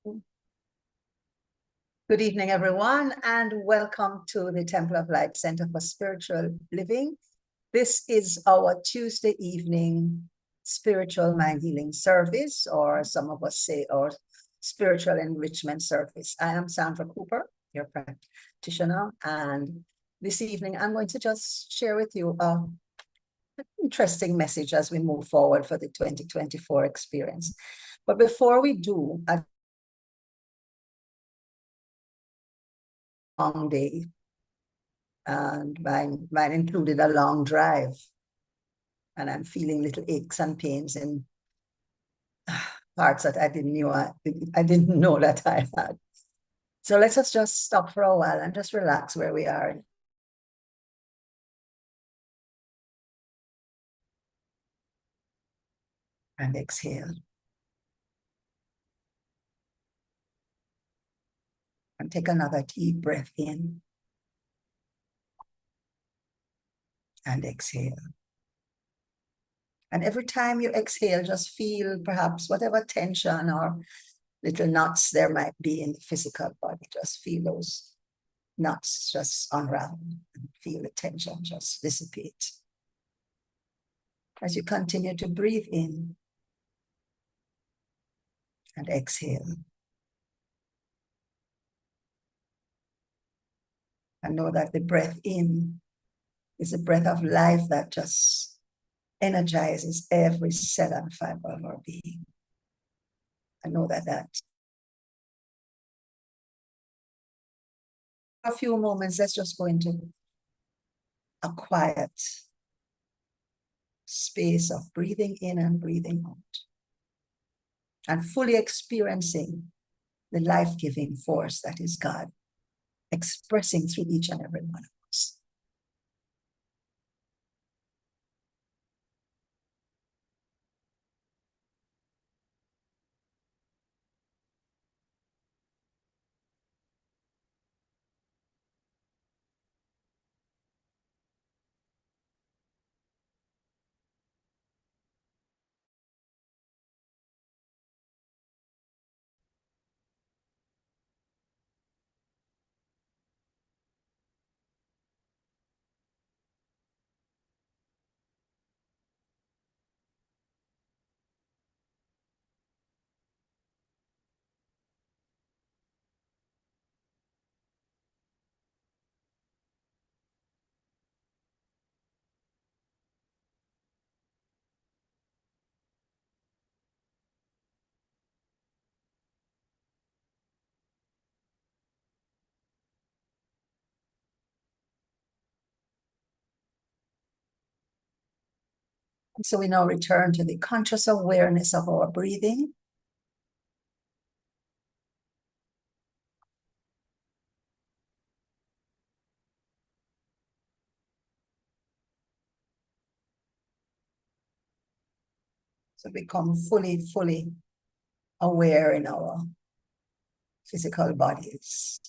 Good evening, everyone, and welcome to the Temple of Light Center for Spiritual Living. This is our Tuesday evening spiritual mind healing service, or some of us say our spiritual enrichment service. I am Sandra Cooper, your practitioner, and this evening I'm going to just share with you an interesting message as we move forward for the 2024 experience. But before we do, a long day, and mine included a long drive, and I'm feeling little aches and pains in parts that I didn't know that I had. So let us just stop for a while and just relax where we are. And exhale. And take another deep breath in. And exhale. And every time you exhale, just feel perhaps whatever tension or little knots there might be in the physical body. Just feel those knots just unravel and feel the tension just dissipate. As you continue to breathe in and exhale. And know that the breath in is a breath of life that just energizes every cell and fiber of our being. I know that a few moments, let's just go into a quiet space of breathing in and breathing out, and fully experiencing the life-giving force that is God, expressing through each and every one of us. So we now return to the conscious awareness of our breathing. So become fully aware in our physical bodies.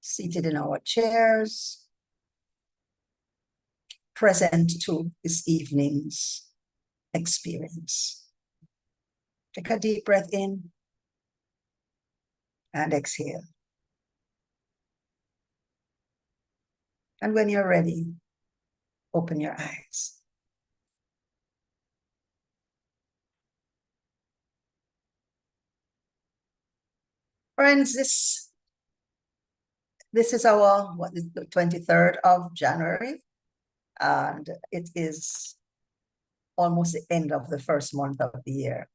Seated in our chairs, present to this evening's experience. Take a deep breath in and exhale. And when you're ready, open your eyes. Friends, this is our, the 23rd of January, and it is almost the end of the first month of the year.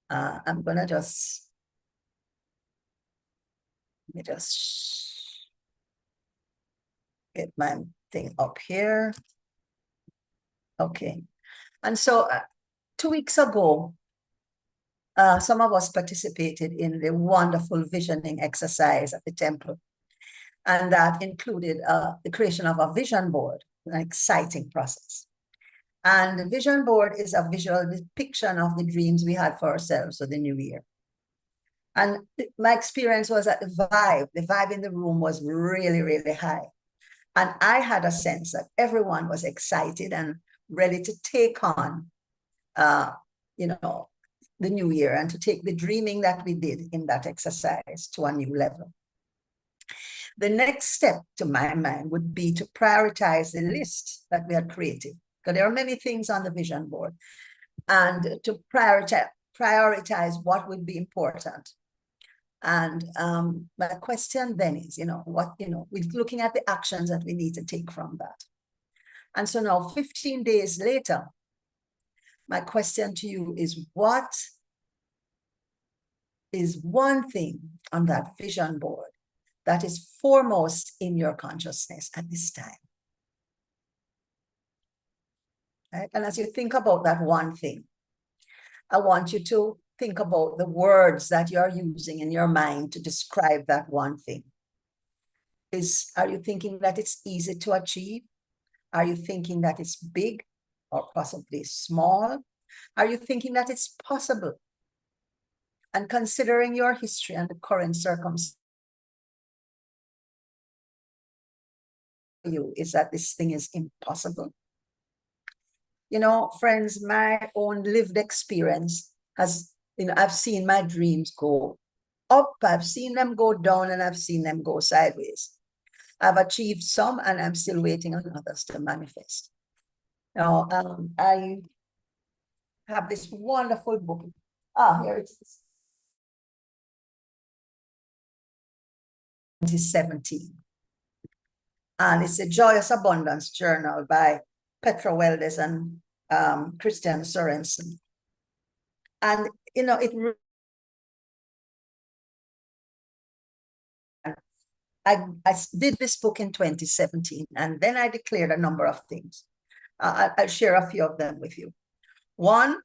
I'm gonna just, let me just get my thing up here. Okay, and so 2 weeks ago, some of us participated in the wonderful visioning exercise at the temple. And that included the creation of a vision board, an exciting process. And the vision board is a visual depiction of the dreams we had for ourselves for the new year. And my experience was that the vibe in the room was really high. And I had a sense that everyone was excited and ready to take on, the new year and to take the dreaming that we did in that exercise to a new level. The next step, to my mind, would be to prioritize the list that we had created, because there are many things on the vision board, and to prioritize what would be important. And my question then is, we're looking at the actions that we need to take from that. And so now, 15 days later, my question to you is, what is one thing on that vision board that is foremost in your consciousness at this time? Right? And as you think about that one thing, I want you to think about the words that you're using in your mind to describe that one thing. Are you thinking that it's easy to achieve? Are you thinking that it's big or possibly small? Are you thinking that it's possible? And considering your history and the current circumstances, is that this thing is impossible? Friends, my own lived experience has, I've seen my dreams go up, I've seen them go down, and I've seen them go sideways. I've achieved some, and I'm still waiting on others to manifest. Now, I have this wonderful book. Here it is. 2017. And it's a Joyous Abundance Journal by Petra Weldes and Christian Sorensen. And, I did this book in 2017, and then I declared a number of things. I'll share a few of them with you. One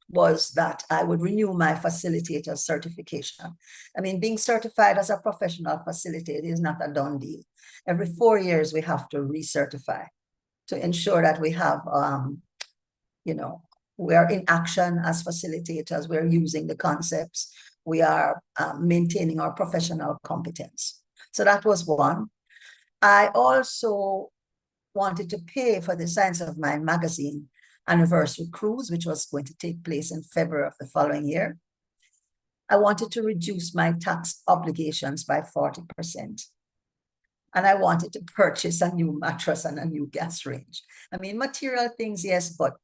was that I would renew my facilitator certification. I mean, being certified as a professional facilitator is not a done deal. Every 4 years, we have to recertify to ensure that we have, we are in action as facilitators, we're using the concepts, we are maintaining our professional competence. So that was one. I also wanted to pay for the Science of Mind magazine anniversary cruise, which was going to take place in February of the following year. I wanted to reduce my tax obligations by 40%. And I wanted to purchase a new mattress and a new gas range. I mean, material things, yes, but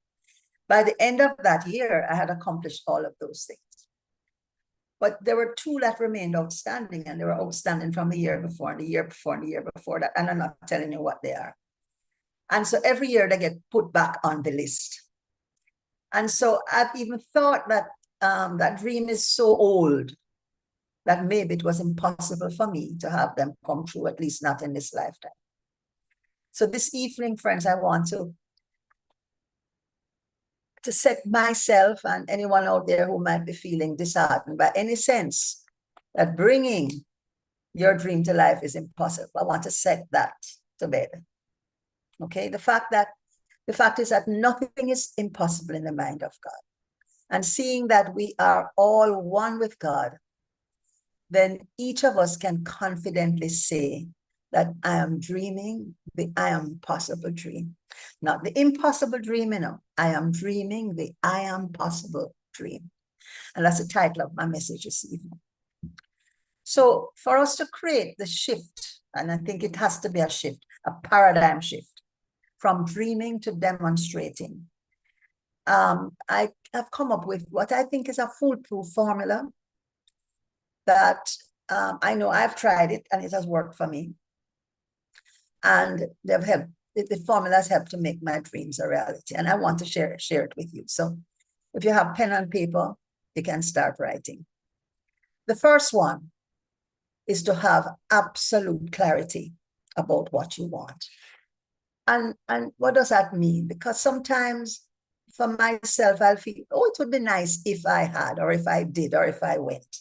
by the end of that year, I had accomplished all of those things. But there were two that remained outstanding, and they were outstanding from the year before, and the year before, and the year before that, and I'm not telling you what they are. And so every year they get put back on the list. And so I've even thought that that dream is so old that maybe it was impossible for me to have them come true, at least not in this lifetime. So this evening, friends, I want to set myself and anyone out there who might be feeling disheartened by any sense that bringing your dream to life is impossible. I want to set that to bed. Okay, the fact is that nothing is impossible in the mind of God. And seeing that we are all one with God, then each of us can confidently say that I am dreaming the I am possible dream. Not the impossible dream, I am dreaming the I am possible dream. And that's the title of my message this evening. So for us to create the shift, and I think it has to be a shift, a paradigm shift, from dreaming to demonstrating, I have come up with what I think is a foolproof formula that I know I've tried it and it has worked for me. And they've helped, the formula has helped to make my dreams a reality. And I want to share it with you. So if you have pen and paper, you can start writing. The first one is to have absolute clarity about what you want. And what does that mean? Because sometimes for myself, I'll feel, oh, it would be nice if I had, or if I did, or if I went.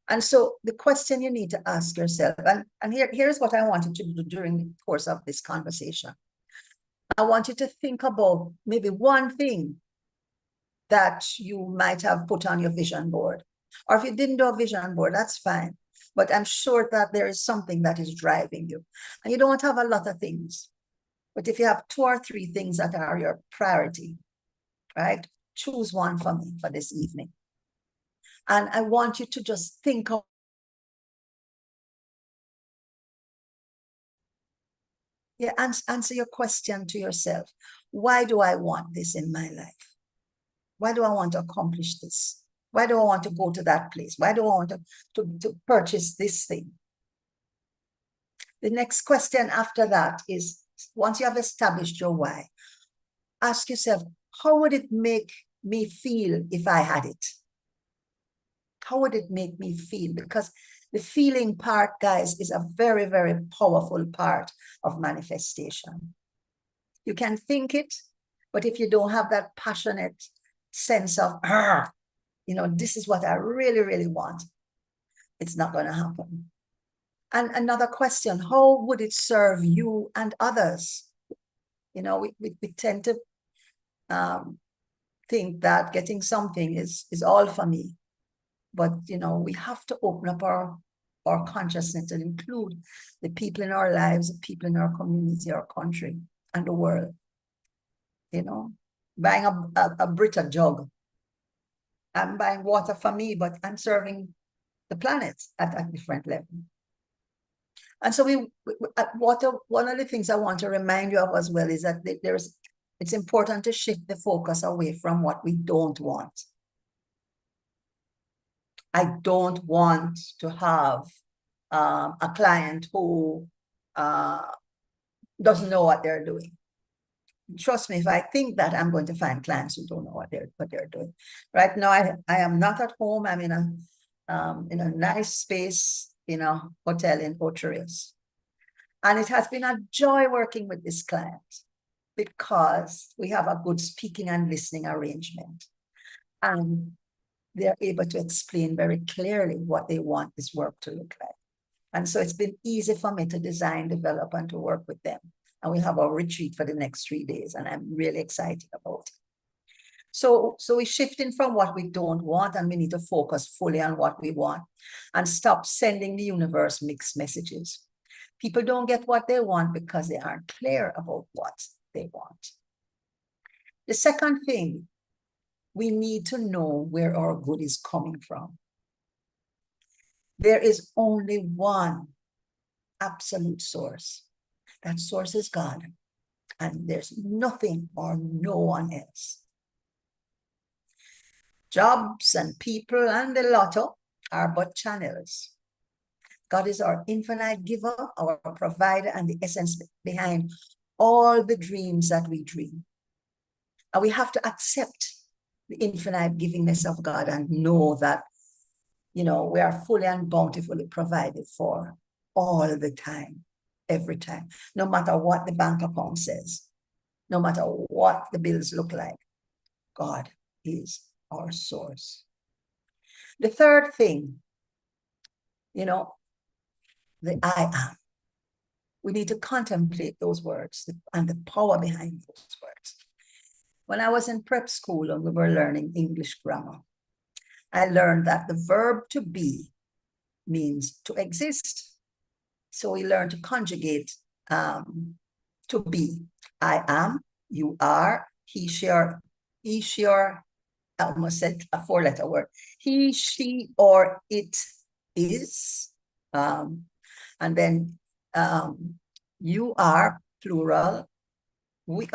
And so the question you need to ask yourself, and here's what I wanted to do during the course of this conversation. I want you to think about maybe one thing that you might have put on your vision board. Or if you didn't do a vision board, that's fine. But I'm sure that there is something that is driving you. And you don't want to have a lot of things. But if you have 2 or 3 things that are your priority, right? choose one for me for this evening. And I want you to just think of, yeah, answer your question to yourself. Why do I want this in my life? Why do I want to accomplish this? Why do I want to go to that place? Why do I want to purchase this thing? The next question after that is, once you have established your why, ask yourself, how would it make me feel if I had it? How would it make me feel? Because the feeling part, guys, is a very, very powerful part of manifestation. You can think it, but if you don't have that passionate sense of, this is what I really, really want, it's not going to happen. And another question, how would it serve you and others? We tend to think that getting something is all for me. But, we have to open up our consciousness and include the people in our lives, the people in our community, our country, and the world. Buying a Brita jug. I'm buying water for me, but I'm serving the planet at a different level. And so one of the things I want to remind you of as well is that it's important to shift the focus away from what we don't want. I don't want to have a client who doesn't know what they're doing. Trust me, if I think that, I'm going to find clients who don't know what they're doing. Right now, I am not at home. I'm in a nice space in a hotel in Ocho-Rios. And it has been a joy working with this client because we have a good speaking and listening arrangement. And they're able to explain very clearly what they want this work to look like. And so it's been easy for me to design, develop, and to work with them. And we have our retreat for the next 3 days, and I'm really excited about it. So we're shifting from what we don't want, and we need to focus fully on what we want and stop sending the universe mixed messages. People don't get what they want because they aren't clear about what they want. The second thing, we need to know where our good is coming from. There is only one absolute source. That source is God, and there's nothing or no one else. Jobs and people and the lotto are but channels. God is our infinite giver, our provider, and the essence behind all the dreams that we dream. And we have to accept the infinite givingness of God and know that, we are fully and bountifully provided for all the time, every time, no matter what the bank account says, no matter what the bills look like. God is our source. The third thing, the I am. We need to contemplate those words and the power behind those words. When I was in prep school and we were learning English grammar, I learned that the verb to be means to exist. So we learned to conjugate to be. I am, you are, he, she, or I almost said a 4-letter word. He, she, or it is. And then you are, plural. We,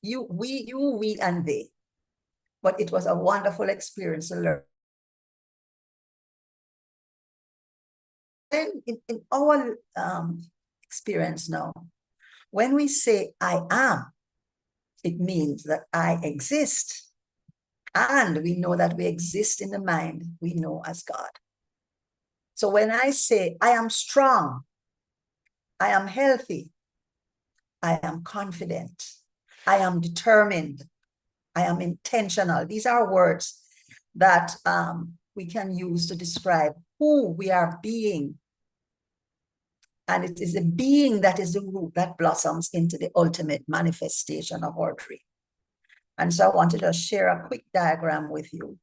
you, we, and they. But it was a wonderful experience to learn. In our experience now, when we say I am, it means that I exist. And we know that we exist in the mind we know as God. So when I say I am strong, I am healthy, I am confident, I am determined, I am intentional. These are words that we can use to describe who we are being. And it is the being that is the root that blossoms into the ultimate manifestation of our dream. And so I want to just share a quick diagram with you.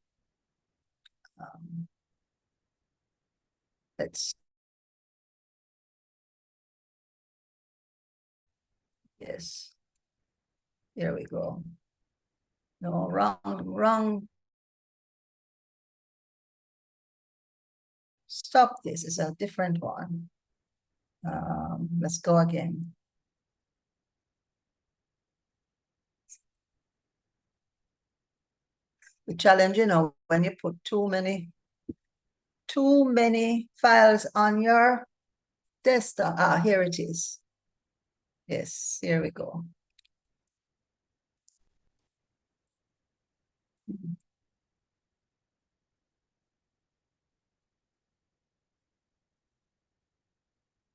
Yes, here we go. No, wrong. Stop this. It's a different one. Let's go again. The challenge, when you put too many files on your desktop. Here it is. Yes, here we go.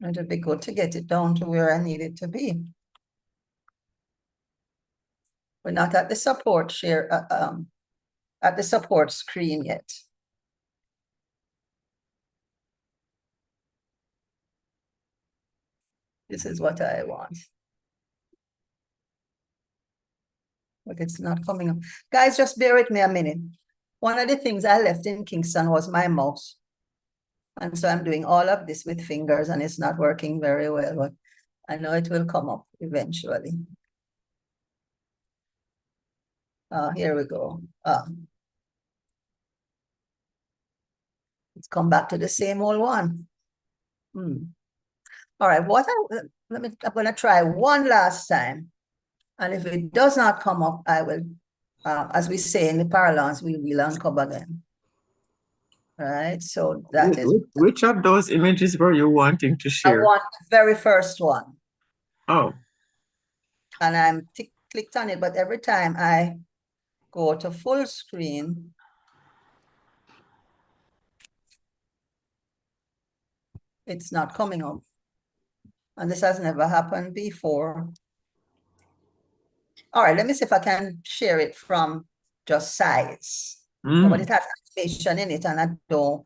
It'll be good to get it down to where I need it to be. We're not at the support at the support screen yet. This is what I want. But it's not coming up. Guys, just bear with me a minute. One of the things I left in Kingston was my mouse. And so I'm doing all of this with fingers and it's not working very well, but I know it will come up eventually. Here we go. It's come back to the same old one. All right, I'm gonna try one last time. And if it does not come up, I will, as we say in the parlance, we will uncover them. All right, so that is. Which of those images were you wanting to share? I want the very first one. Oh. And I'm clicked on it, but every time I go to full screen, it's not coming up. And this has never happened before. All right, let me see if I can share it from just size. But it has animation in it and I don't.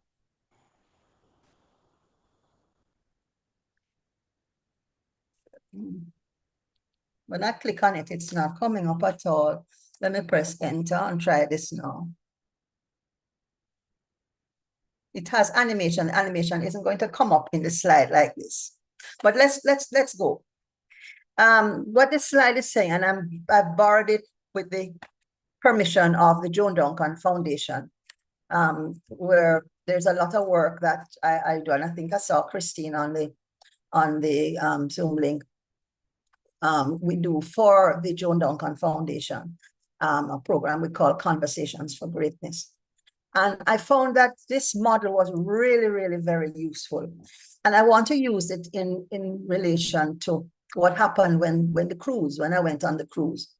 When I click on it, it's not coming up at all. Let me press enter and try this now. It has animation. Animation isn't going to come up in the slide like this. But let's go. What this slide is saying, and I've borrowed it with the permission of the Joan Duncan Foundation, where there's a lot of work that I do, and I think I saw Christine on the Zoom link. We do for the Joan Duncan Foundation, a program we call Conversations for Greatness. And I found that this model was really, really very useful. And I want to use it in relation to what happened when I went on the cruise.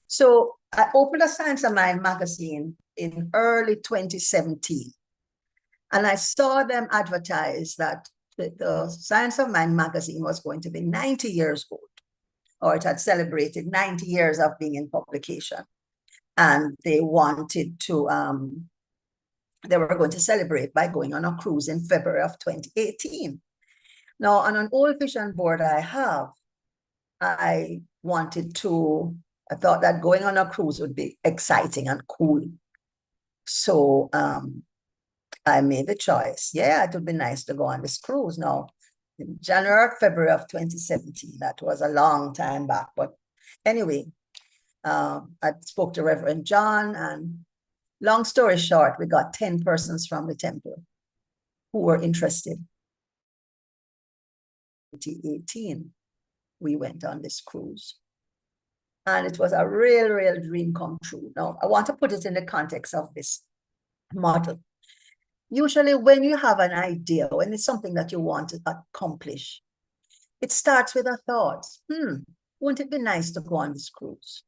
So I opened a Science of Mind magazine in early 2017. And I saw them advertise that the Science of Mind magazine was going to be 90 years old, or it had celebrated 90 years of being in publication. And they wanted to, they were going to celebrate by going on a cruise in February of 2018. Now, on an old vision board I have, I thought that going on a cruise would be exciting and cool. So I made the choice. Yeah, it would be nice to go on this cruise. Now, in January, February of 2017, that was a long time back. But anyway, I spoke to Reverend John, and long story short, we got 10 persons from the temple who were interested. 2018, we went on this cruise. And it was a real, real dream come true. Now, I want to put it in the context of this model. Usually when you have an idea, when it's something that you want to accomplish, it starts with a thought, wouldn't it be nice to go on this cruise?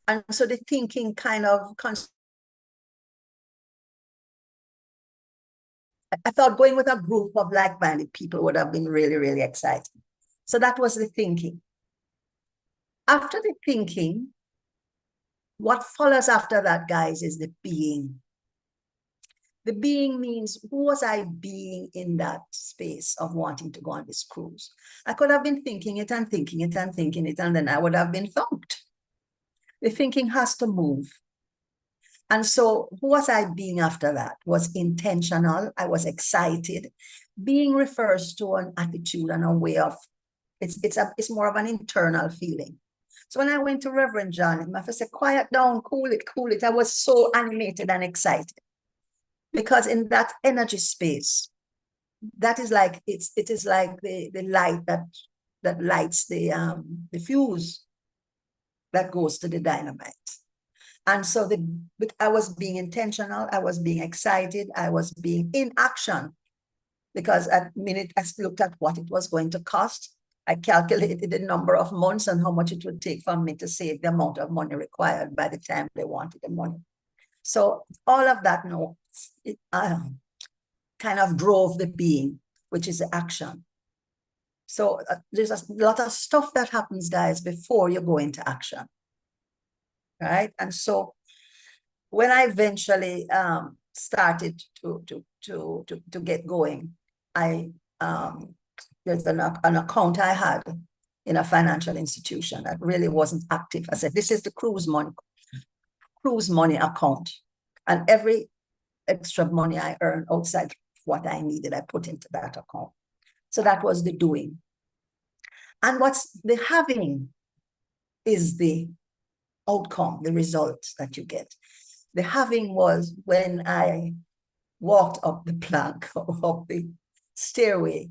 And so the thinking kind of, I thought going with a group of like-minded people would have been really, really exciting. So that was the thinking. After the thinking, what follows after that, guys, is the being. The being means, who was I being in that space of wanting to go on this cruise? I could have been thinking it and thinking it and thinking it, and then I would have been thumped. The thinking has to move. And so who was I being after that? Was intentional. I was excited. Being refers to an attitude and a way of, it's more of an internal feeling. So when I went to Reverend John, my first said, quiet down, cool it, cool it. I was so animated and excited because in that energy space, that is like, it is like the light that lights the fuse that goes to the dynamite. And so I was being intentional, I was being excited, I was being in action, because at the minute I looked at what it was going to cost. I calculated the number of months and how much it would take for me to save the amount of money required by the time they wanted the money. So all of that, it kind of drove the being, which is the action. So there's a lot of stuff that happens, guys, before you go into action, right? And so when I eventually started to get going, there's an account I had in a financial institution that really wasn't active. I said, this is the cruise money account. And every extra money I earned outside what I needed, I put into that account. So that was the doing. And what's the having is the outcome, the results that you get. The having was when I walked up the plank, up the stairway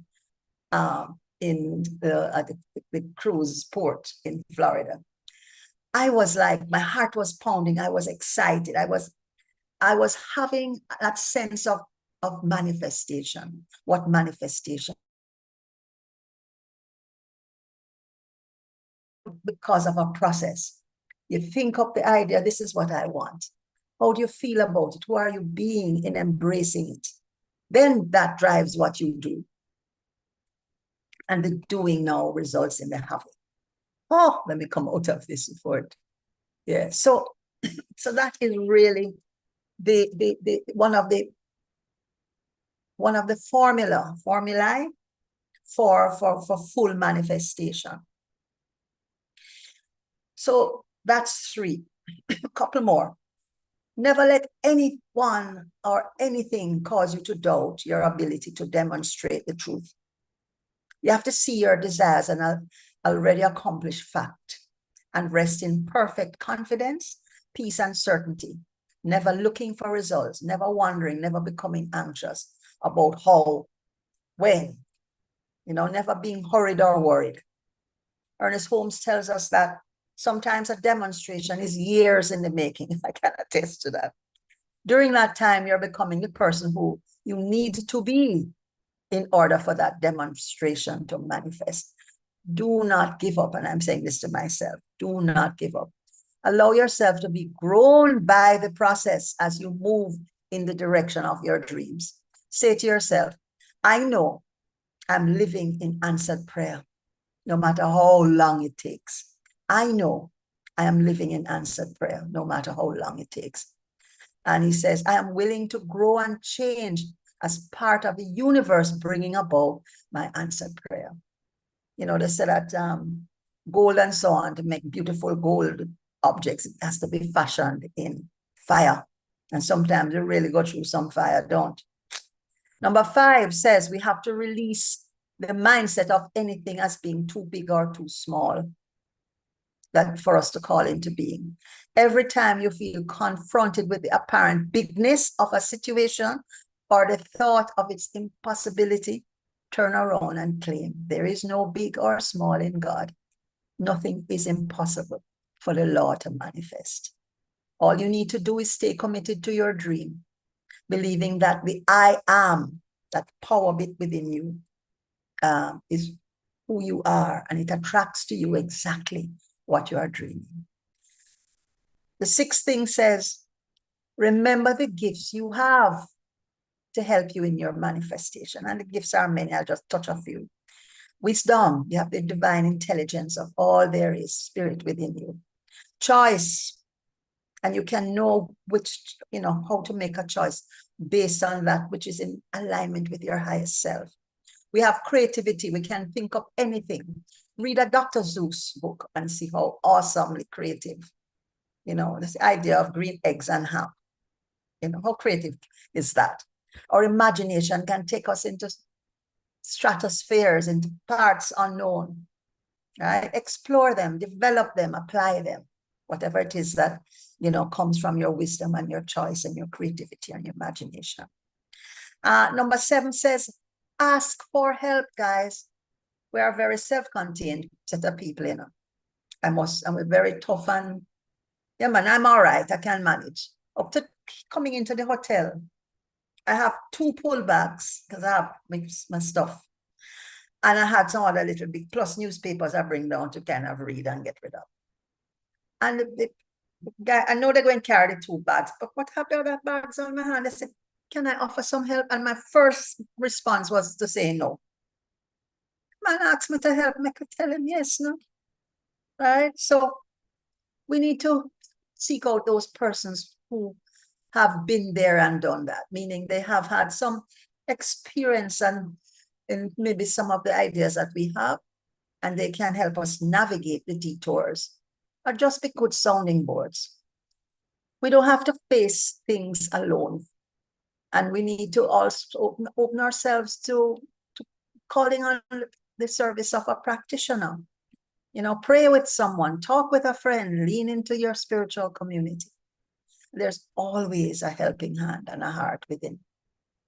in the cruise port in Florida. I was like, my heart was pounding. I was excited. I was having that sense of manifestation. What manifestation? Because of a process. You think up the idea, this is what I want. How do you feel about it? Who are you being in embracing it? Then that drives what you do. And the doing now results in the having. Oh, let me come out of this word. Yeah. So that is really the one of the formulae for full manifestation. So that's 3. A couple more. Never let anyone or anything cause you to doubt your ability to demonstrate the truth. You have to see your desires an already accomplished fact and rest in perfect confidence, peace, and certainty. Never looking for results, never wondering, never becoming anxious about how, when, never being hurried or worried. Ernest Holmes tells us that sometimes a demonstration is years in the making. I can attest to that. During that time, you're becoming the person who you need to be in order for that demonstration to manifest. Do not give up. And I'm saying this to myself. Do not give up. Allow yourself to be grown by the process as you move in the direction of your dreams. Say to yourself, I know I'm living in answered prayer, no matter how long it takes. I know I am living in answered prayer, no matter how long it takes. And he says, I am willing to grow and change as part of the universe bringing about my answered prayer. They said that gold and so on, to make beautiful gold objects, it has to be fashioned in fire. And sometimes you really go through some fire, don't. Number 5 says we have to release the mindset of anything as being too big or too small, that for us to call into being. Every time you feel confronted with the apparent bigness of a situation or the thought of its impossibility, turn around and claim there is no big or small in God. Nothing is impossible for the Lord to manifest. All you need to do is stay committed to your dream, believing that the I am, that power bit within you, is who you are, and it attracts to you exactly what you are dreaming. The 6th thing says, remember the gifts you have to help you in your manifestation. And the gifts are many. I'll just touch a few. Wisdom, you have the divine intelligence of all there is, spirit within you. Choice, and you can know which, how to make a choice based on that which is in alignment with your highest self. We have creativity. We can think of anything. Read a Dr. Seuss book and see how awesomely creative, this idea of green eggs and ham. How creative is that? Our imagination can take us into stratospheres, into parts unknown. right? Explore them, develop them, apply them, whatever it is that, comes from your wisdom and your choice and your creativity and your imagination. Number 7 says, ask for help, guys. We are very self-contained set of people, I'm very tough and, yeah, man, I'm all right. I can manage. Up to coming into the hotel, I have 2 pull bags because I have my stuff. And I had some other little big plus newspapers I bring down to kind of read and get rid of. And the guy, I know they're going to carry the 2 bags, but what happened to that bags on my hand? I said, can I offer some help? And my first response was to say no. Man asked me to help, I could tell him yes, no. Right? So we need to seek out those persons who have been there and done that, meaning they have had some experience and maybe some of the ideas that we have, and they can help us navigate the detours or just be good sounding boards. We don't have to face things alone. And we need to also open ourselves to calling on the service of a practitioner. Pray with someone, talk with a friend, lean into your spiritual community. There's always a helping hand and a heart within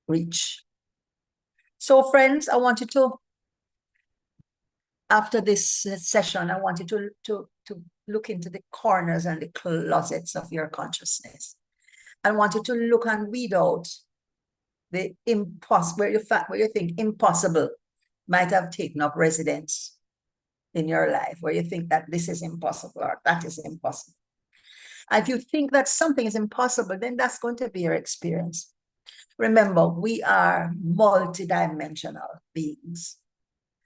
reach. So friends, I want you to, after this session, I want you to look into the corners and the closets of your consciousness. I want you to look and weed out the impossible, where you think impossible might have taken up residence in your life, where you think that this is impossible or that is impossible. And if you think that something is impossible, then that's going to be your experience. Remember, we are multidimensional beings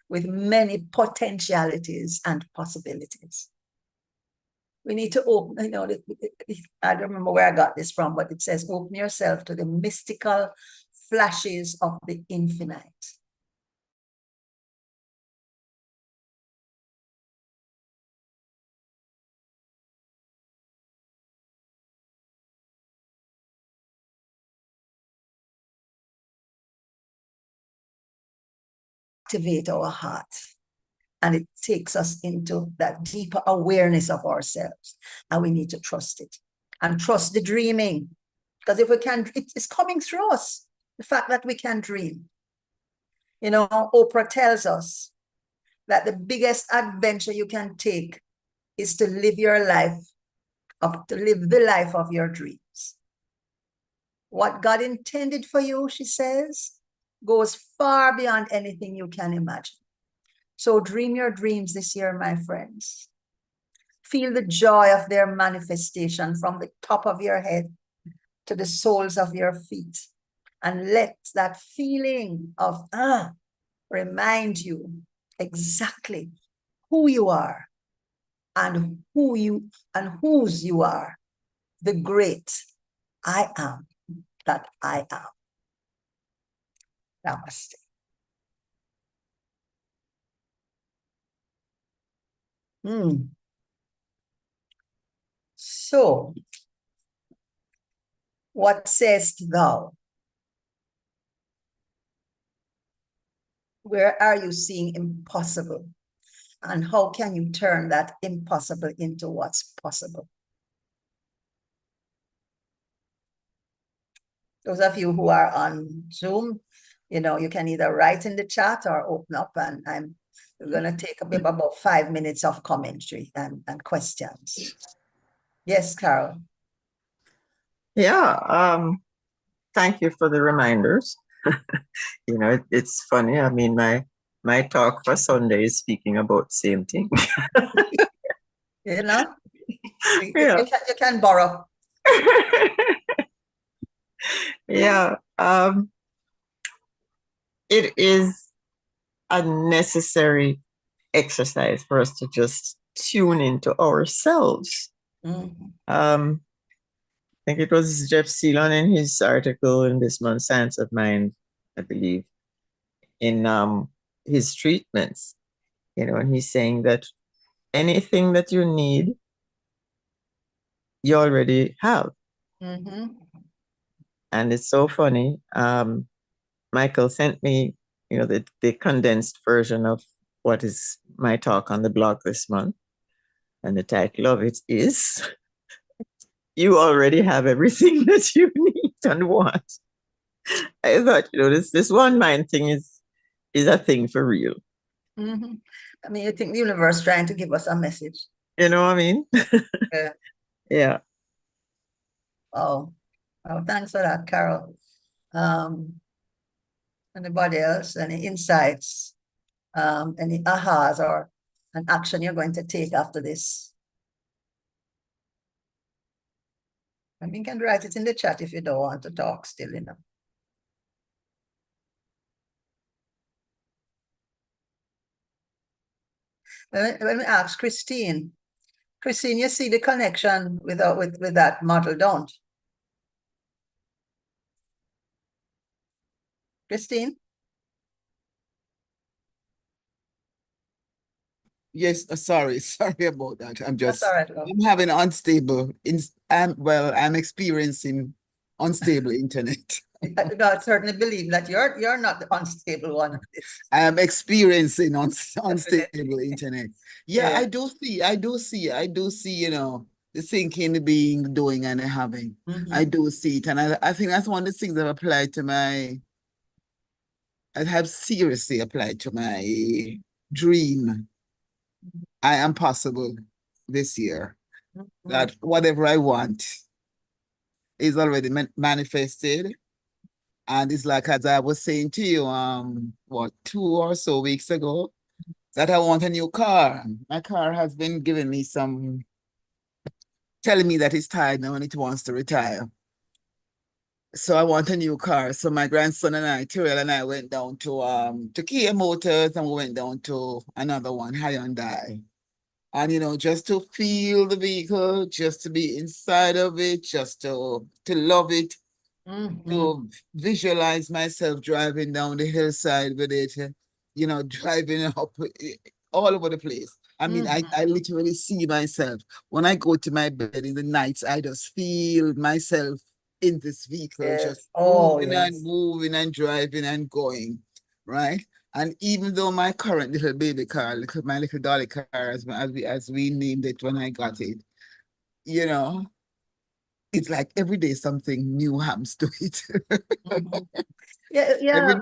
with many potentialities and possibilities. We need to open, I don't remember where I got this from, but it says, open yourself to the mystical flashes of the infinite. Activate our heart, and it takes us into that deeper awareness of ourselves, and we need to trust it and trust the dreaming, because if we can, it's coming through us, the fact that we can dream. Oprah tells us that the biggest adventure you can take is to live your life, to live the life of your dreams. What God intended for you, she says, goes far beyond anything you can imagine. So dream your dreams this year, my friends. Feel the joy of their manifestation from the top of your head to the soles of your feet. And let that feeling of remind you exactly who you are and whose you are, the great I am that I am. Namaste. So, what sayest thou? Where are you seeing impossible? And how can you turn that impossible into what's possible? Those of you who are on Zoom, you can either write in the chat or open up, and we're going to take about 5 minutes of commentary and questions. Yes, Carol. Yeah, thank you for the reminders. It's funny. I mean, my talk for Sunday is speaking about the same thing. Yeah. You can borrow. Yeah. It is a necessary exercise for us to just tune into ourselves. I think it was Jeff Ceylon in his article in this month's Science of Mind, I believe, in his treatments, and he's saying that anything that you need, you already have. And it's so funny. Michael sent me, the condensed version of what is my talk on the blog this month. And the title of it is You Already Have Everything That You Need and Want. I thought, this one mind thing is a thing for real. Mm-hmm. I mean, you think the universe trying to give us a message. You know what I mean? Yeah. Yeah. Oh, thanks for that, Carol. Anybody else? Any insights? Any ahas or an action you're going to take after this? I mean, you can write it in the chat if you don't want to talk still, Let me ask Christine. Christine, you see the connection with that model, don't? Christine? Yes, sorry about that. I'm That's just, all right, love. I'm having I'm experiencing unstable internet. I certainly believe that you're not the unstable one of this. I am experiencing unstable internet. Yeah, Yeah. I do see, the thinking, the being, the doing, and the having. I do see it. And I think that's one of the things I've applied to I have seriously applied to my dream. I am possible this year. That whatever I want is already manifested. And it's like, as I was saying to you, 2 or so weeks ago, that I want a new car. My car has been giving me telling me that it's tired now and it wants to retire. So I want a new car. So my grandson and I, Terrell and I, went down to Kia Motors, and we went down to another one, Hyundai. And just to feel the vehicle, just to be inside of it, just to love it, to visualize myself driving down the hillside with it, driving up all over the place. I mean, I literally see myself. When I go to my bed in the nights, I just feel myself in this vehicle, just moving and driving and going, right? And even though my current little baby car, my little dolly car, as we named it when I got it, it's like every day something new happens to it. Yeah.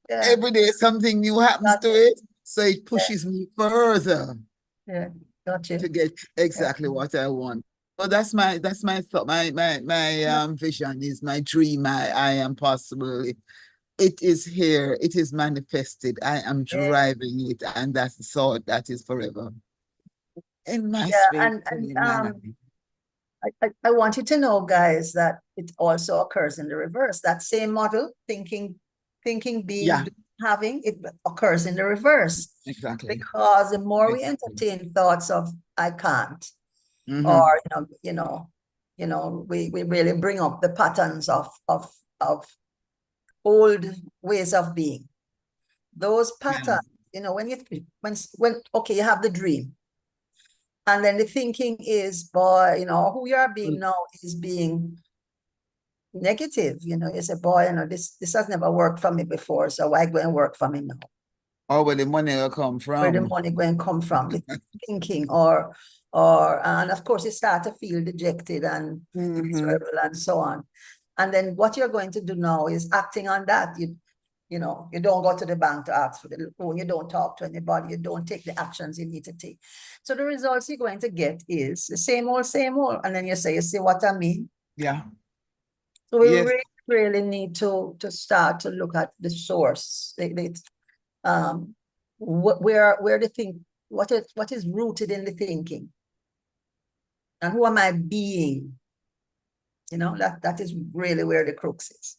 Every day something new happens to it. So it pushes me further. Yeah, gotcha. To get exactly what I want. So that's my thought, my vision is my dream. I am possible. It is here. It is manifested. I am driving it, and that's the thought that is forever in my spirit. I want you to know, guys, that it also occurs in the reverse. That same model, thinking, being, having, it occurs in the reverse. Exactly. Because the more we entertain thoughts of I can't, or we really bring up the patterns of old ways of being. Those patterns, when okay, you have the dream. And then the thinking is, boy, who you are being now is being negative. You say, boy, this has never worked for me before, so why go and work for me now? Or where the money will come from. Where the money going to come from, the thinking, and of course you start to feel dejected and miserable and so on. And then what you're going to do now is acting on that. You don't go to the bank to ask for the loan, you don't talk to anybody, you don't take the actions you need to take. So the results you're going to get is the same old, and then you see what I mean? Yeah. So we really need to start to look at the source. Where the thing, what is rooted in the thinking, and who am I being? That is really where the crux is.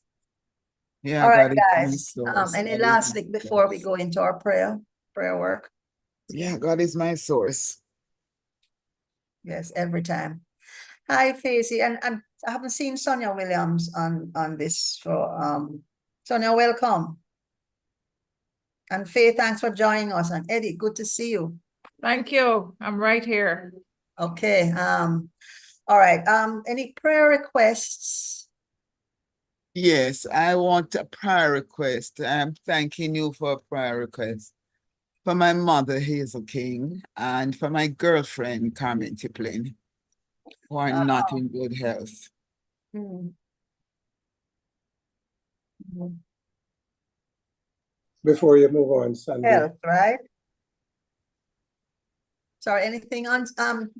Yeah. All right, guys. Any last thing before we go into our prayer work? Yeah, God is my source. Yes, every time. Hi, Facey, and I haven't seen Sonia Williams on this. So, Sonia, welcome. And Faye, thanks for joining us. And Eddie, good to see you. Thank you. I'm right here. Okay. All right. Any prayer requests? Yes, I want a prayer request. I'm thanking you for a prayer request. for my mother, Hazel King, and for my girlfriend, Carmen Tiplin, who are not in good health. Mm. Mm. Before you move on, Sandy. Health, right? Sorry, anything on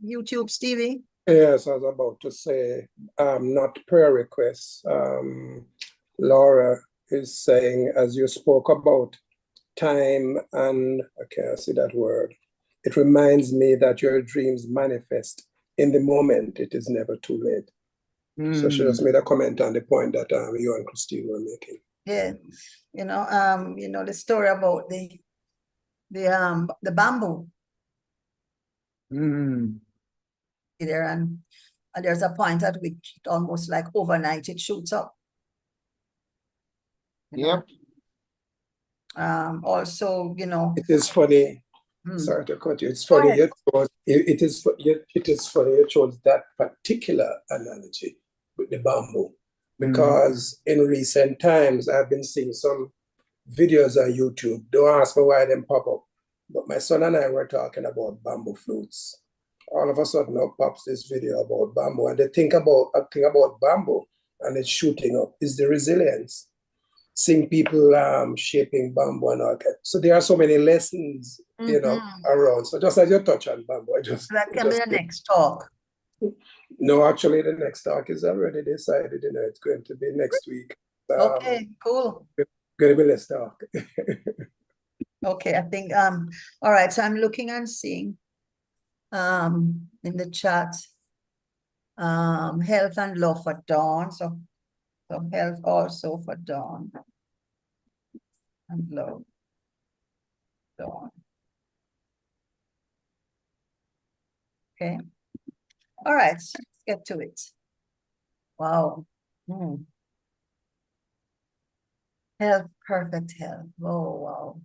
YouTube, Stevie? Yes, I was about to say, not prayer requests. Laura is saying, as you spoke about time and I can't see that word, it reminds me that your dreams manifest in the moment. It is never too late. So she just made a comment on the point that you and Christine were making. Yeah, you know the story about the bamboo there, and there's a point at which it almost like overnight it shoots up. You know? Also, you know, It is funny. Sorry to cut you. It's funny. It is funny you chose that particular analogy with the bamboo, because in recent times I've been seeing some videos on YouTube. Don't ask me why them pop up, but my son and I were talking about bamboo flutes. All of a sudden, up pops this video about bamboo, and they think about bamboo, and it's shooting up. Is the resilience? Seeing people shaping bamboo and all that. So there are so many lessons, you know, around. So just as you touch on bamboo, that can be the next talk. No, actually, the next talk is already decided. You know, it's going to be next week. Okay, cool. Going to be less talk. Okay, I think all right. So I'm looking and seeing in the chat health and love for Dawn. So health also for Dawn and love. Dawn. Okay. All right, so let's get to it. Wow. Health, perfect health. Oh, wow.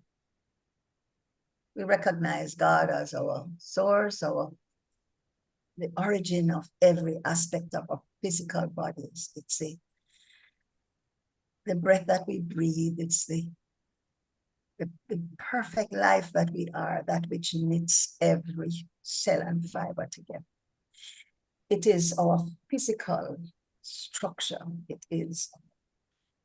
We recognize God as our source, the origin of every aspect of our physical bodies. It's the breath that we breathe. It's the perfect life that we are, that which knits every cell and fiber together. It is our physical structure. It is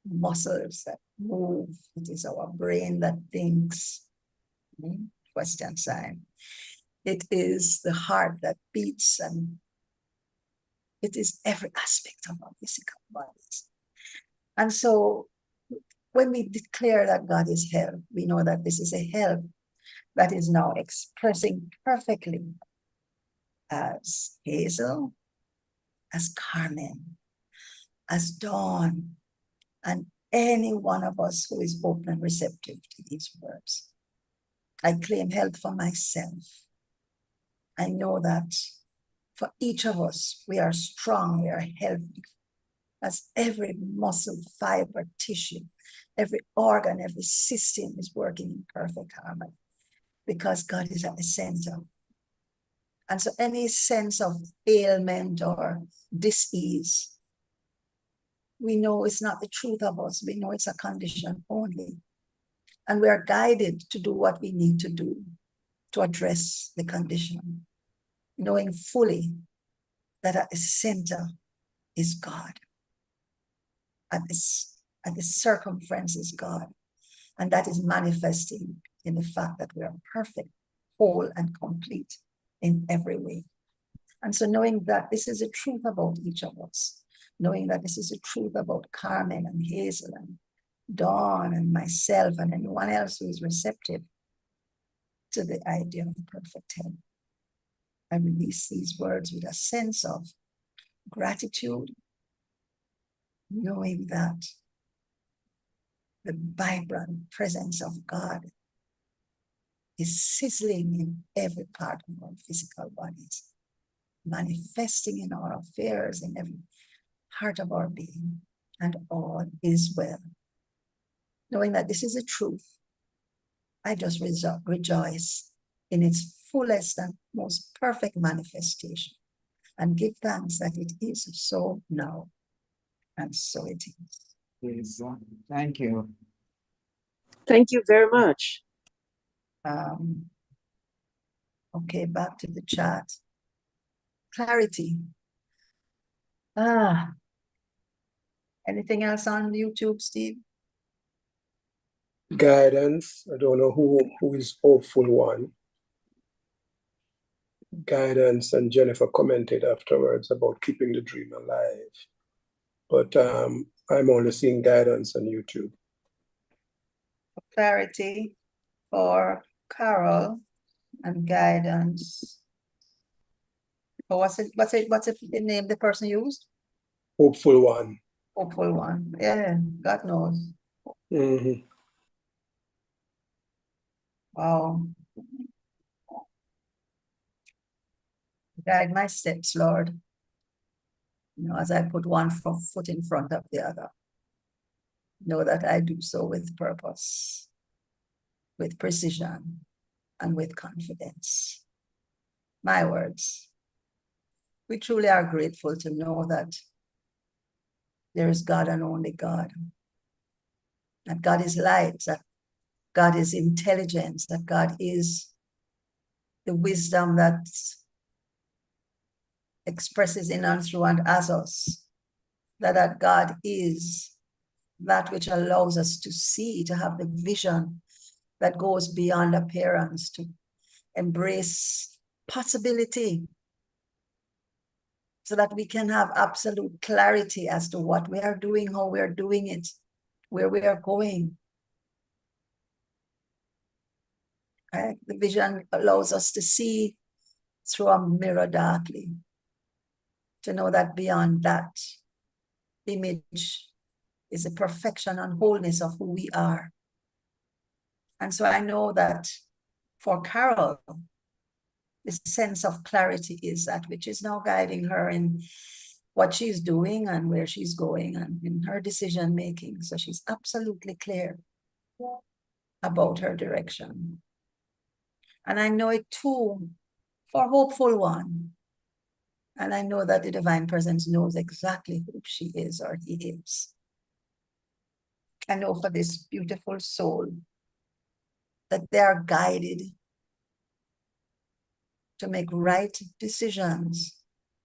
muscles that move. It is our brain that thinks. Question sign. It is the heart that beats, and it is every aspect of our physical bodies. And so when we declare that God is health, we know that this is a health that is now expressing perfectly as Hazel, as Carmen, as Dawn, and any one of us who is open and receptive to these words. I claim health for myself. I know that for each of us, we are strong, we are healthy, as every muscle, fiber, tissue, every organ, every system is working in perfect harmony, because God is at the center. And so any sense of ailment or dis-ease, we know it's not the truth of us. We know it's a condition only. And we are guided to do what we need to do to address the condition, knowing fully that at the center is God. At the circumference is God. And that is manifesting in the fact that we are perfect, whole, and complete in every way. And so knowing that this is the truth about each of us, knowing that this is the truth about Carmen and Hazel and Dawn and myself and anyone else who is receptive to the idea of perfect health, I release these words with a sense of gratitude, knowing that the vibrant presence of God is sizzling in every part of our physical bodies, manifesting in our affairs, in every heart of our being, and all is well. Knowing that this is the truth, I just rejoice in its fullest and most perfect manifestation, and give thanks that it is so now, and so it is. Yes, thank you. Thank you very much. Okay, back to the chat. Clarity. Ah. Anything else on YouTube, Steve? Guidance. I don't know who is hopeful one. Guidance, and Jennifer commented afterwards about keeping the dream alive. But I'm only seeing guidance on YouTube. Clarity for Carol and guidance. Oh, what's it the name the person used? Hopeful one. Hopeful one. Yeah, God knows. Mm-hmm. Wow. Guide my steps, Lord. You know, as I put one foot in front of the other. Know that I do so with purpose, with precision, and with confidence. My words. We truly are grateful to know that there is God and only God. That God is light, that God is intelligence, that God is the wisdom that expresses in and through and as us. That God is that which allows us to see, to have the vision that goes beyond appearance, to embrace possibility, so that we can have absolute clarity as to what we are doing, how we are doing it, where we are going. Right? The vision allows us to see through a mirror darkly, to know that beyond that image is the perfection and wholeness of who we are. And so I know that for Carol, this sense of clarity is that which is now guiding her in what she's doing and where she's going and in her decision making. So she's absolutely clear about her direction. And I know it too for Hopeful One. And I know that the Divine Presence knows exactly who she is or he is. I know for this beautiful soul that they are guided to make right decisions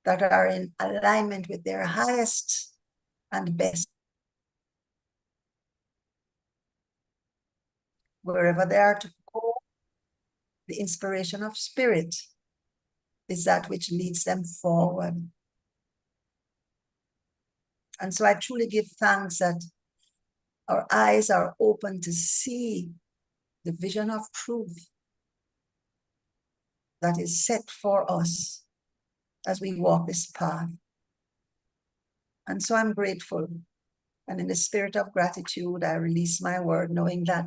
that are in alignment with their highest and best. Wherever they are to go, the inspiration of spirit is that which leads them forward. And so I truly give thanks that our eyes are open to see the vision of truth that is set for us as we walk this path. And so I'm grateful. And in the spirit of gratitude, I release my word, knowing that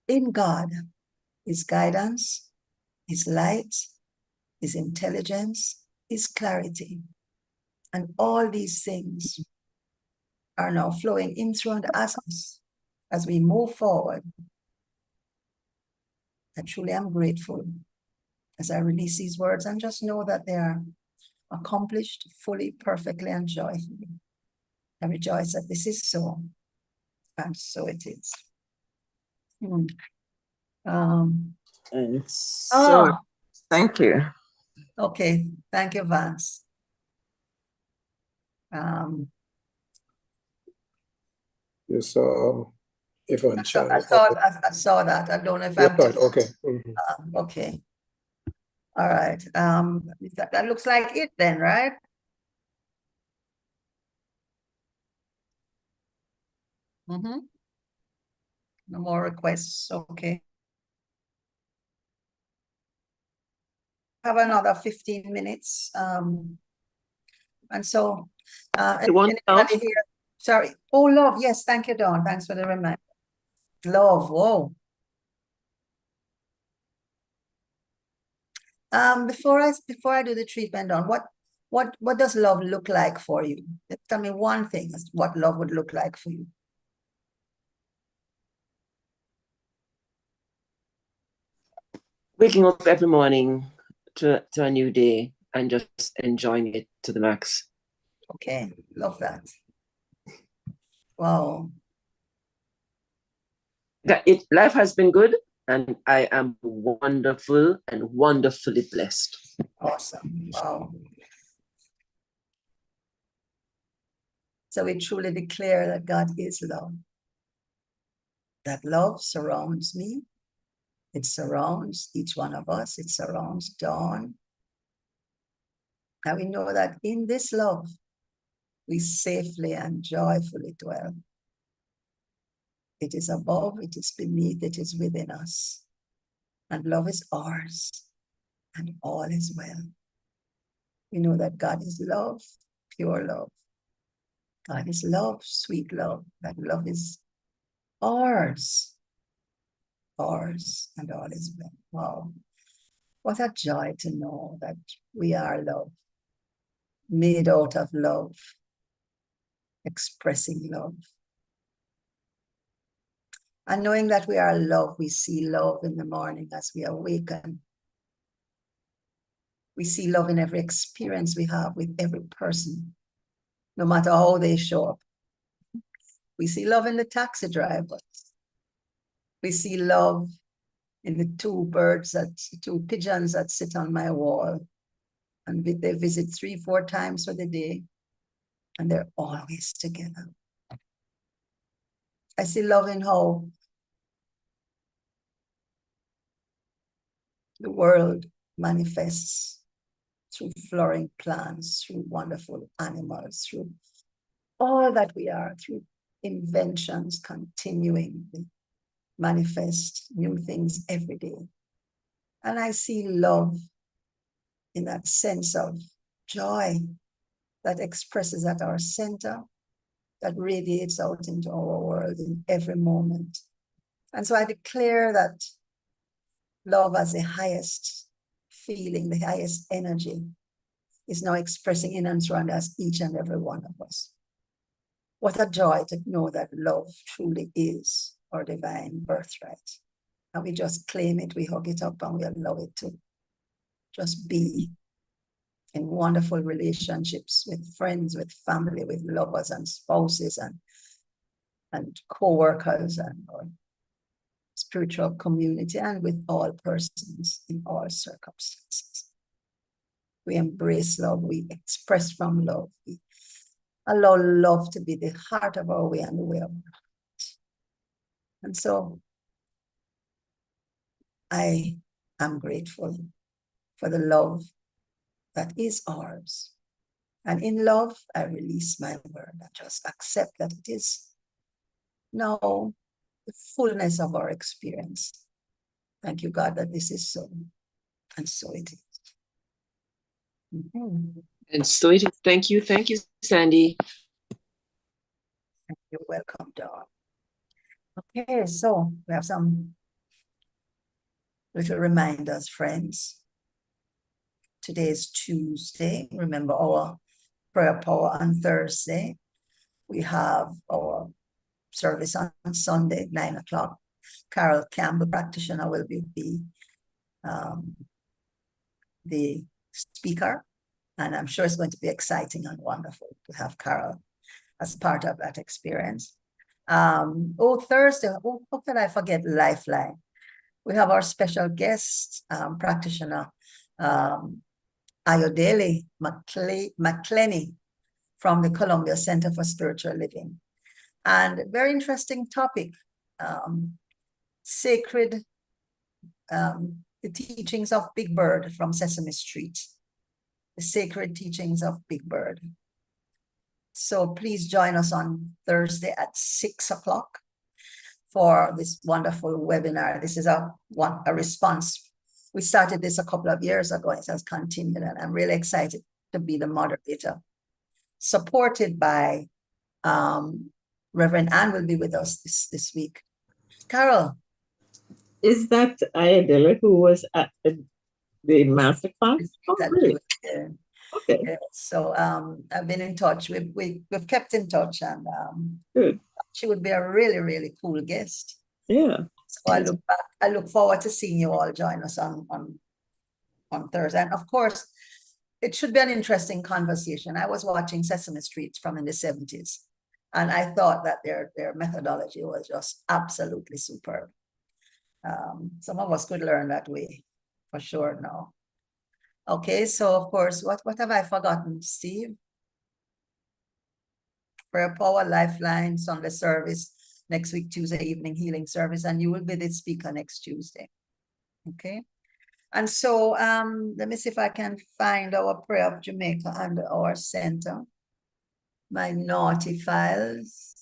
in God, His guidance, His light, His intelligence, His clarity, and all these things are now flowing in through and as we move forward. I truly am grateful as I release these words and just know that they are accomplished fully, perfectly, and joyfully. I rejoice that this is so, and so it is. And so, thank you. Okay, thank you, Vance. You saw Yvonne Chan. I saw that. I don't know if I'm okay. Mm-hmm. Okay. All right. That looks like it then, right? Mm-hmm. No more requests. Okay. Have another 15 minutes. And so anybody here? Sorry. Oh, Love. Yes, thank you, Dawn. Thanks for the reminder. Love. Whoa. Before I do the treatment, Dawn, what does love look like for you? Tell me one thing as what love would look like for you. Waking up every morning to a new day and just enjoying it to the max. Okay, love that. Wow. Life has been good. and I am wonderful and wonderfully blessed. Awesome. Wow. So we truly declare that God is love. That love surrounds me. It surrounds each one of us. It surrounds Dawn. And we know that in this love, we safely and joyfully dwell. It is above, it is beneath, it is within us. And love is ours, and all is well. We know that God is love, pure love. God is love, sweet love. That love is ours, and all is well. Wow. What a joy to know that we are love, made out of love, expressing love. And knowing that we are love, we see love in the morning as we awaken. We see love in every experience we have with every person, no matter how they show up. We see love in the taxi drivers. We see love in the two pigeons that sit on my wall. And they visit 3-4 times for the day. And they're always together. I see love in how the world manifests through flowering plants, through wonderful animals, through all that we are, through inventions continuing to manifest new things every day. And I see love in that sense of joy that expresses at our center, that radiates out into our world in every moment. And so I declare that love as the highest feeling, the highest energy, is now expressing in and around us, each and every one of us. What a joy to know that love truly is our divine birthright. And we just claim it, we hug it up, and we allow it to just be in wonderful relationships with friends, with family, with lovers and spouses and co-workers and our spiritual community, and with all persons in all circumstances. We embrace love, we express from love, we allow love to be the heart of our way and the way of our heart. And so I am grateful for the love that is ours. And in love, I release my word. I just accept that it is now the fullness of our experience. Thank you, God, that this is so. And so it is. Mm-hmm. And so it is. Thank you, Sandy. You're welcome, Dawn. Okay, so we have some little reminders, friends. Today is Tuesday. Remember our prayer power on Thursday. We have our service on Sunday, 9 o'clock. Carol Campbell, practitioner, will be the speaker. And I'm sure it's going to be exciting and wonderful to have Carol as part of that experience. Thursday, how could I forget Lifeline? We have our special guest, practitioner, Ayodele McClenny from the Columbia Center for Spiritual Living. And very interesting topic, sacred, the teachings of Big Bird from Sesame Street, the sacred teachings of Big Bird. So please join us on Thursday at 6 o'clock for this wonderful webinar. This is a response. We started this a couple of years ago. It has continued, and I'm really excited to be the moderator. Supported by Reverend Ann will be with us this week. Carol. Is that Ayodele who was at the master class? Oh, really? Okay. Yeah, so I've been in touch. We've kept in touch, and good. She would be a really, really cool guest. Yeah. So I look forward to seeing you all join us on Thursday. And of course, it should be an interesting conversation. I was watching Sesame Street from in the 70s, and I thought that their methodology was just absolutely superb. Some of us could learn that way, for sure now. Okay, so of course, what have I forgotten, Steve? Prayer Power Lifeline Sunday service next week, Tuesday evening healing service, and you will be the speaker next Tuesday. Okay. And so let me see if I can find our Prayer of Jamaica under our center. My naughty files.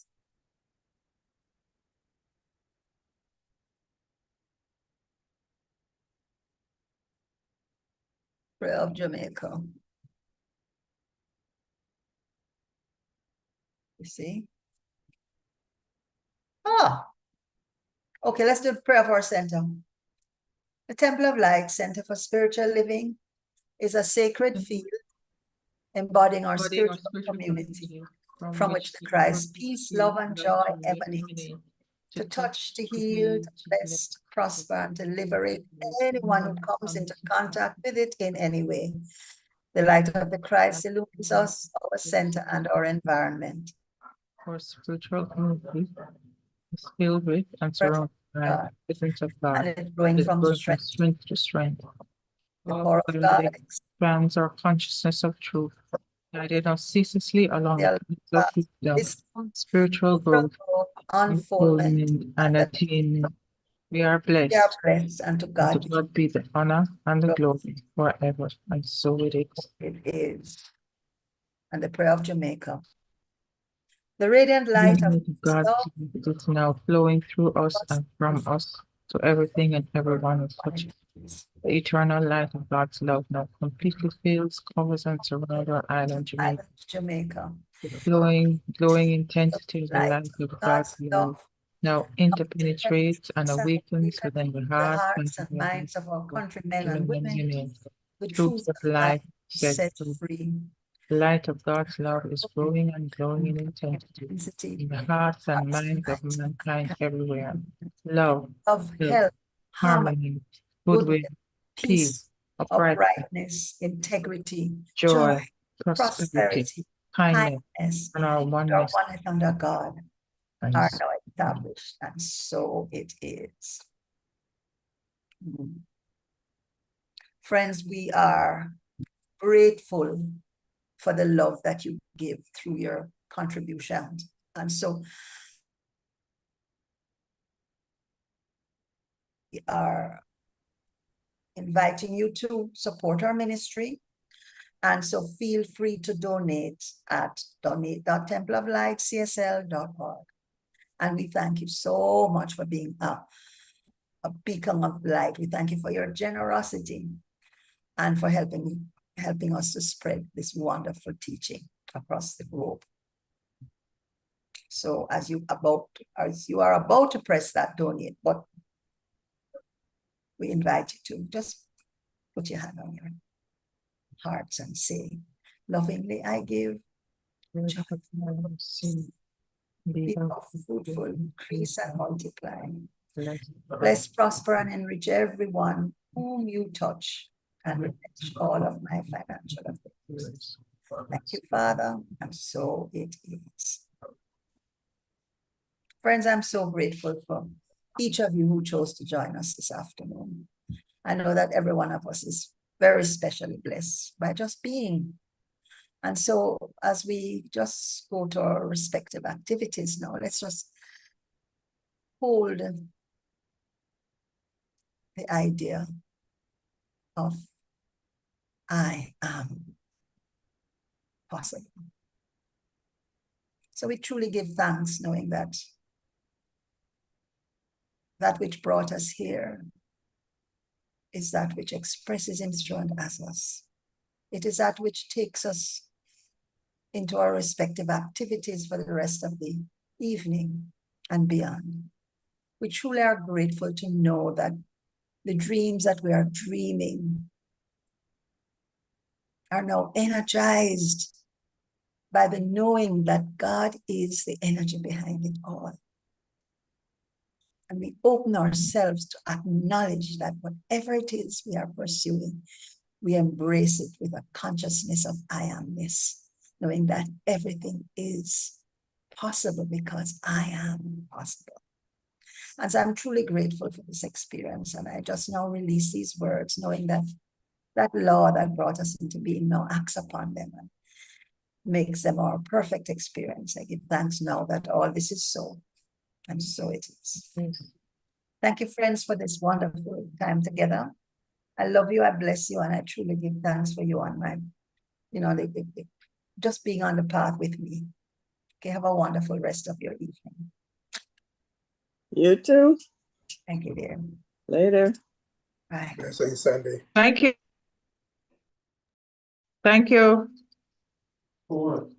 Prayer of Jamaica. You see? Okay, let's do the prayer of our center. The Temple of Light Center for Spiritual Living is a sacred field embodying our spiritual community from which the Christ, peace, love, and joy emanate to touch, to heal, to bless, to prosper, and to liberate anyone who comes into contact with it in any way. The light of the Christ illumines us, our center, and our environment. Our spiritual community is filled with and surrounded by the presence of God. And it's growing from strength to strength. The power of God expands our consciousness of truth, guiding us ceaselessly along the path of wisdom, spiritual growth, unfoldment, and attainment. We are blessed. We are blessed, and to God be the honor and the glory forever. And so it is. It is. And the prayer of Jamaica. The radiant light of God is now flowing through us and from us to everything and everyone who touches. The eternal light of God's love now completely fills, covers, and surrounds our island, Jamaica. The glowing intensity of the light of God's love now interpenetrates and awakens within the hearts and minds of our countrymen and women. The truth of life set free. The light of God's love is growing and growing in intensity in the hearts and minds of mankind everywhere. Love, health, harmony, goodwill, peace, uprightness, integrity, joy, prosperity, kindness, and our oneness under God are now established, and so it is. Friends, we are grateful for the love that you give through your contributions. And so we are inviting you to support our ministry. And so feel free to donate at donate.templeoflightcsl.org. And we thank you so much for being a beacon of light. We thank you for your generosity and for helping us to spread this wonderful teaching across the globe. So as you are about to press that donate button, we invite you to just put your hand on your hearts and say, lovingly I give, be fruitful, increase and multiply. Bless, prosper, and enrich everyone whom you touch, and replenish all of my financial affairs. Thank you, Father, and so it is. Friends, I'm so grateful for each of you who chose to join us this afternoon. I know that every one of us is very specially blessed by just being. And so as we just go to our respective activities now, let's just hold the idea of I am possible. So we truly give thanks knowing that that which brought us here is that which expresses himself as us. It is that which takes us into our respective activities for the rest of the evening and beyond. We truly are grateful to know that the dreams that we are dreaming are now energized by the knowing that God is the energy behind it all. And we open ourselves to acknowledge that whatever it is we are pursuing, we embrace it with a consciousness of I amness, knowing that everything is possible because I am possible. And so I'm truly grateful for this experience. And I just now release these words, knowing that that law that brought us into being now acts upon them and makes them our perfect experience. I give thanks now that all this is so, and so it is. Thank you, friends, for this wonderful time together. I love you, I bless you, and I truly give thanks for you on my, just being on the path with me. Okay, have a wonderful rest of your evening. You too. Thank you, dear. Later. Bye. Blessings, Sandy. Thank you. Thank you. Four.